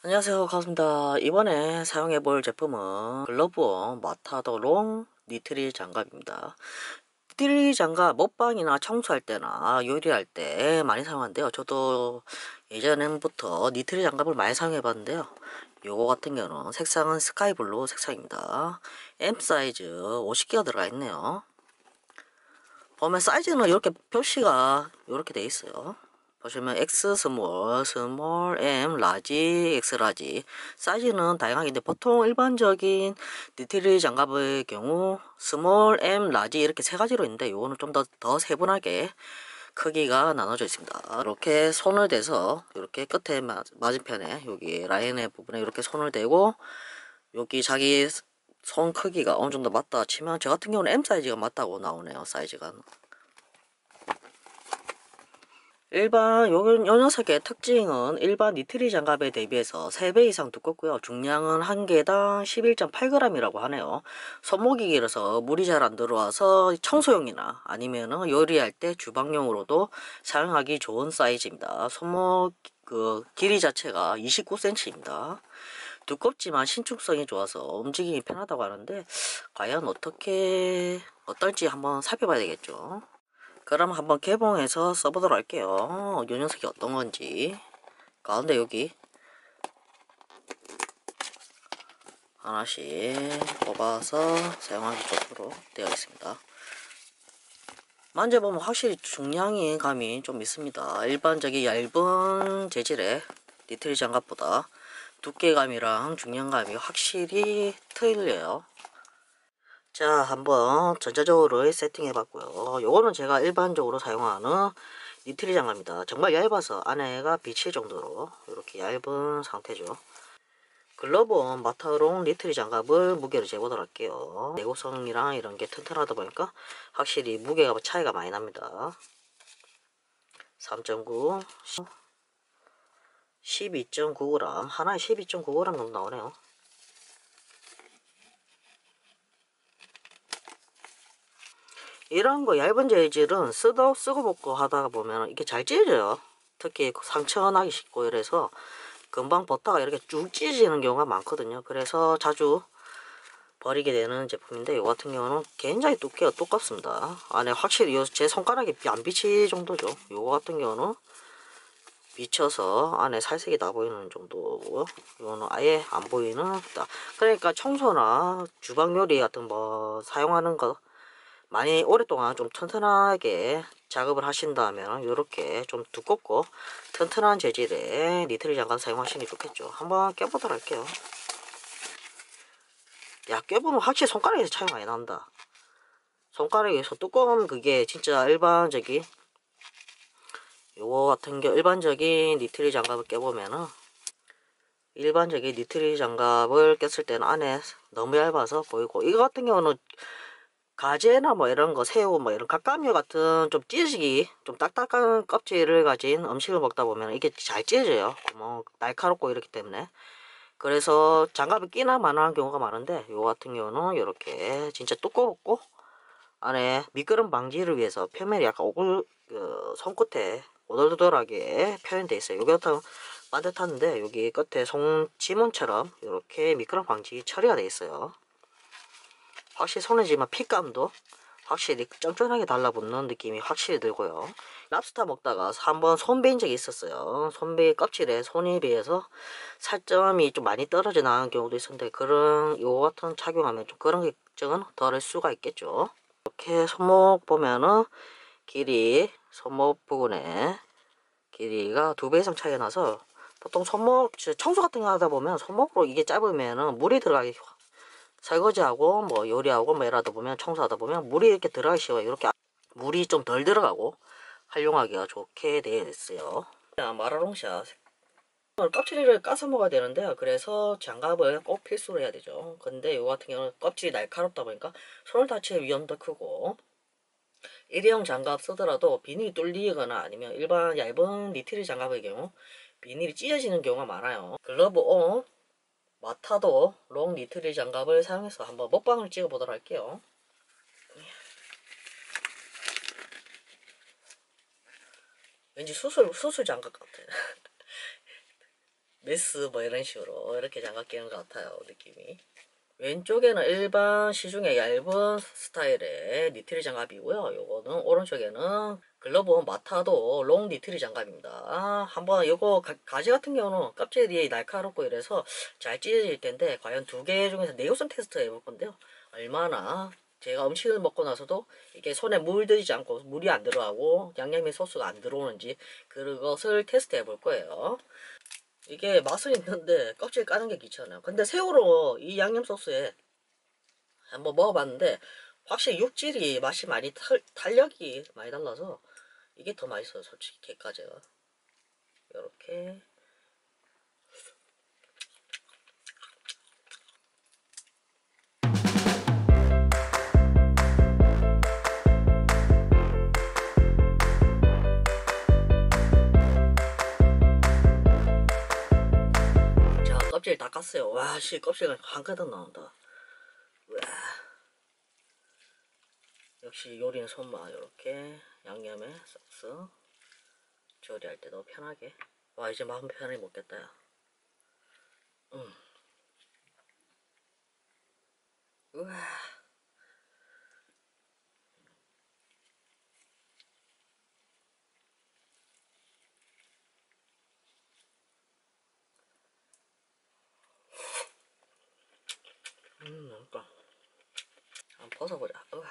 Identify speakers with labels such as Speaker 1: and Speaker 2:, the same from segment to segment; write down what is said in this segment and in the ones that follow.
Speaker 1: 안녕하세요, 반갑습니다. 이번에 사용해 볼 제품은 글러브원 마타도 롱 니트릴 장갑입니다. 니트릴 장갑 먹방이나 청소할 때나 요리할 때 많이 사용하는데요. 저도 예전부터 니트릴 장갑을 많이 사용해 봤는데요. 요거 같은 경우는 색상은 스카이블루 색상입니다. M 사이즈 50개가 들어가 있네요. 보면 사이즈는 이렇게 표시가 이렇게 돼 있어요. 보시면 X 스몰, 스몰, M, 라지, X 라지 사이즈는 다양하게 보통 일반적인 니트릴 장갑의 경우 스몰, M, 라지 이렇게 세 가지로 있는데 요거는 좀 더 세분하게 크기가 나눠져 있습니다. 이렇게 손을 대서 이렇게 끝에 맞은편에 여기 라인의 부분에 이렇게 손을 대고 여기 자기 손 크기가 어느 정도 맞다 치면 저 같은 경우는 M 사이즈가 맞다고 나오네요. 사이즈가 요 녀석의 특징은 일반 니트리 장갑에 대비해서 3배 이상 두껍고요. 중량은 한 개당 11.8g이라고 하네요. 손목이 길어서 물이 잘 안 들어와서 청소용이나 아니면은 요리할 때 주방용으로도 사용하기 좋은 사이즈입니다. 손목 길이 자체가 29cm입니다. 두껍지만 신축성이 좋아서 움직임이 편하다고 하는데 과연 어떨지 한번 살펴봐야 되겠죠. 그럼 한번 개봉해서 써보도록 할게요. 요 녀석이 어떤 건지. 가운데 여기 하나씩 뽑아서 사용하기 좋도록 되어 있습니다. 만져보면 확실히 중량의 감이 좀 있습니다. 일반적인 얇은 재질의 니트리 장갑보다 두께감이랑 중량감이 확실히 틀려요. 자, 한번 전자적으로 세팅해 봤고요. 요거는 제가 일반적으로 사용하는 니트리 장갑입니다. 정말 얇아서 안에가 비칠 정도로 이렇게 얇은 상태죠. 글러브원 마타롱 니트리 장갑을 무게를 재보도록 할게요. 내구성이랑 이런 게 튼튼하다 보니까 확실히 무게가 차이가 많이 납니다. 3.9, 12.9g, 하나에 12.9g 정도 나오네요. 이런 거 얇은 재질은 쓰고 벗고 하다 보면 이게 잘 찢어져요. 특히 상처 나기 쉽고 이래서 금방 벗다가 이렇게 쭉 찢어지는 경우가 많거든요. 그래서 자주 버리게 되는 제품인데 이 같은 경우는 굉장히 두껍습니다. 안에 확실히 제 손가락이 안 비칠 정도죠. 이 같은 경우는 비쳐서 안에 살색이 나 보이는 정도고요. 이거는 아예 안 보이는 그러니까 청소나 주방 요리 같은 거 사용하는 거 많이 오랫동안 좀 튼튼하게 작업을 하신다면 이렇게 좀 두껍고 튼튼한 재질의 니트리 장갑 사용하시는 게 좋겠죠. 한번 껴보도록 할게요. 야, 껴보면 확실히 손가락에서 차이 많이 난다. 손가락에서 두꺼운 그게 진짜 일반적인 요거 같은 경우 일반적인 니트리 장갑을 껴보면은 일반적인 니트리 장갑을 꼈을 때는 안에 너무 얇아서 보이고 이거 같은 경우는 가재나 뭐 이런 거 새우 뭐 이런 갑각류 같은 좀 찢어지기 좀 딱딱한 껍질을 가진 음식을 먹다 보면 이게 잘 찢어져요. 뭐 날카롭고 이렇기 때문에 그래서 장갑이 끼나 마나한 경우가 많은데 요 같은 경우는 이렇게 진짜 두껍고 안에 미끄럼 방지를 위해서 표면이 약간 손끝에 오돌도돌하게 표현되어 있어요. 여기 같은 반듯한데 여기 끝에 지문처럼 이렇게 미끄럼 방지 처리가 되어 있어요. 확실히 손에 쥐면 핏감도 확실히 쫀쫀하게 달라붙는 느낌이 확실히 들고요. 랍스터 먹다가 한번 손 베인 적이 있었어요. 손베 껍질에 손이 비해서 살점이 좀 많이 떨어져 나가는 경우도 있었는데 요 같은 착용하면 좀 그런 걱정은 덜할 수가 있겠죠. 이렇게 손목 보면은 손목 부분에 길이가 2배 이상 차이가 나서 보통 청소 같은 거 하다 보면 손목으로 이게 짧으면은 물이 들어가기 설거지하고 뭐 요리하고 뭐 이러다 보면 청소하다 보면 물이 이렇게 들어가기 쉬워요. 이렇게 물이 좀 덜 들어가고 활용하기가 좋게 되어 있어요. 마라롱샷 껍질을 까서 먹어야 되는데요. 그래서 장갑을 꼭 필수로 해야 되죠. 근데 요 같은 경우는 껍질이 날카롭다 보니까 손을 다칠 위험도 크고 일회용 장갑 쓰더라도 비닐이 뚫리거나 아니면 일반 얇은 니트리 장갑의 경우 비닐이 찢어지는 경우가 많아요. 글러브 온 마타도 롱 니트리 장갑을 사용해서 한번 먹방을 찍어 보도록 할게요. 왠지 수술 장갑 같아. 메스 뭐 이런 식으로 이렇게 장갑 끼는 것 같아요. 느낌이. 왼쪽에는 일반 시중에 얇은 스타일의 니트리 장갑이고요. 요거는 오른쪽에는 글러브 마타도 롱 니트리 장갑입니다. 한번 요거 가지 같은 경우는 껍질이 날카롭고 이래서 잘 찢어질 텐데 과연 두 개 중에서 내구성 테스트 해볼 건데요. 얼마나 제가 음식을 먹고 나서도 이게 손에 물들이지 않고 물이 안 들어가고 양념의 소스가 안 들어오는지 그것을 테스트 해볼 거예요. 이게 맛은 있는데 껍질 까는 게 귀찮아요. 근데 새우로 이 양념 소스에 한번 먹어봤는데 확실히 육질이 맛이 많이 탄력이 많이 달라서 이게 더 맛있어요. 솔직히 게까지가 이렇게. 자, 껍질 다 깠어요. 와, 씨, 껍질가 한 끗은 나온다. 우와. 역시 요리는 손맛. 이렇게 양념에 쏙쏙 조리할 때도 편하게. 와, 이제 마음 편하게 먹겠다 야. 우와. 그러니까 한번 벗어보자. 우와.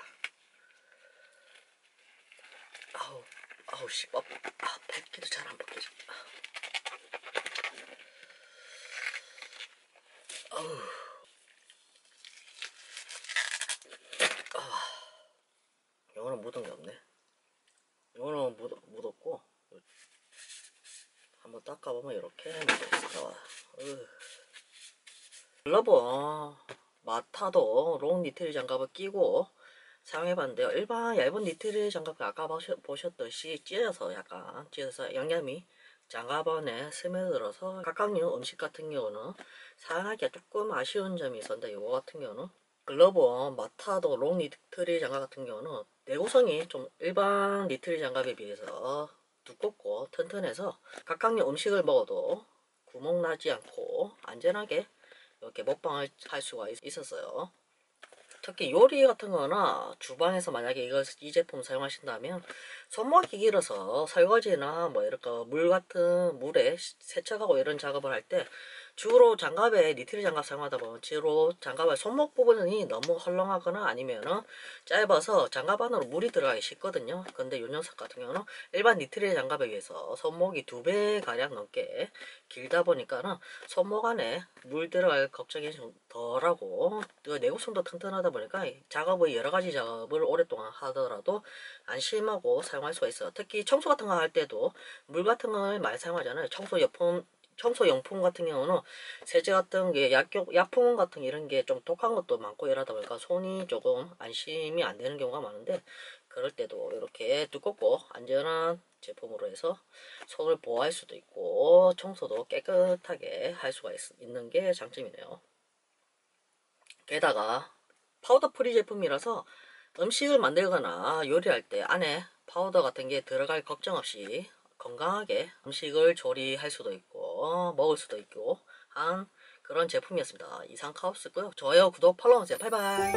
Speaker 1: 아우 씨, 뺏기도 잘 안 벗기죠. 아우. 이거는 묻은 게 없네. 이거는 묻었고 한번 닦아보면 이렇게 묻어있어. 글러브 마타도 롱 니트리 장갑을 끼고 사용해봤는데요. 일반 얇은 니트리 장갑 아까 보셨듯이 찢어서 약간 찢어서 양념이 장갑 안에 스며들어서 각각류 음식 같은 경우는 사용하기가 조금 아쉬운 점이 있었는데 이거 같은 경우는 글러브 마타도 롱 니트리 장갑 같은 경우는 내구성이 좀 일반 니트리 장갑에 비해서 두껍고 튼튼해서 각각류 음식을 먹어도 구멍 나지 않고 안전하게 이렇게 먹방을 할 수가 있었어요. 특히 요리 같은 거나 주방에서 만약에 이 제품 사용하신다면 손목이 길어서 설거지나 뭐 이렇게 물 같은 물에 세척하고 이런 작업을 할 때 주로 장갑에 니트리 장갑 사용하다 보면 주로 장갑의 손목 부분이 너무 헐렁하거나 아니면은 짧아서 장갑 안으로 물이 들어가기 쉽거든요. 근데 요 녀석 같은 경우는 일반 니트리 장갑에 비해서 손목이 2배 가량 넘게 길다 보니까는 손목 안에 물 들어갈 걱정이 좀 덜하고 내구성도 튼튼하다 보니까 작업의 여러 가지 작업을 오랫동안 하더라도 안심하고 사용할 수가 있어요. 특히 청소 같은 거 할 때도 물 같은 걸 많이 사용하잖아요. 청소용품 같은 경우는 세제 같은 게 약품 같은 이런 게 좀 독한 것도 많고 이러다 보니까 손이 조금 안심이 안 되는 경우가 많은데 그럴 때도 이렇게 두껍고 안전한 제품으로 해서 손을 보호할 수도 있고 청소도 깨끗하게 할 수가 있는 게 장점이네요. 게다가 파우더 프리 제품이라서 음식을 만들거나 요리할 때 안에 파우더 같은 게 들어갈 걱정 없이 건강하게 음식을 조리할 수도 있고 먹을 수도 있고 한 그런 제품이었습니다. 이상 카옵스고요. 좋아요, 구독, 팔로우 하세요. 바이바이.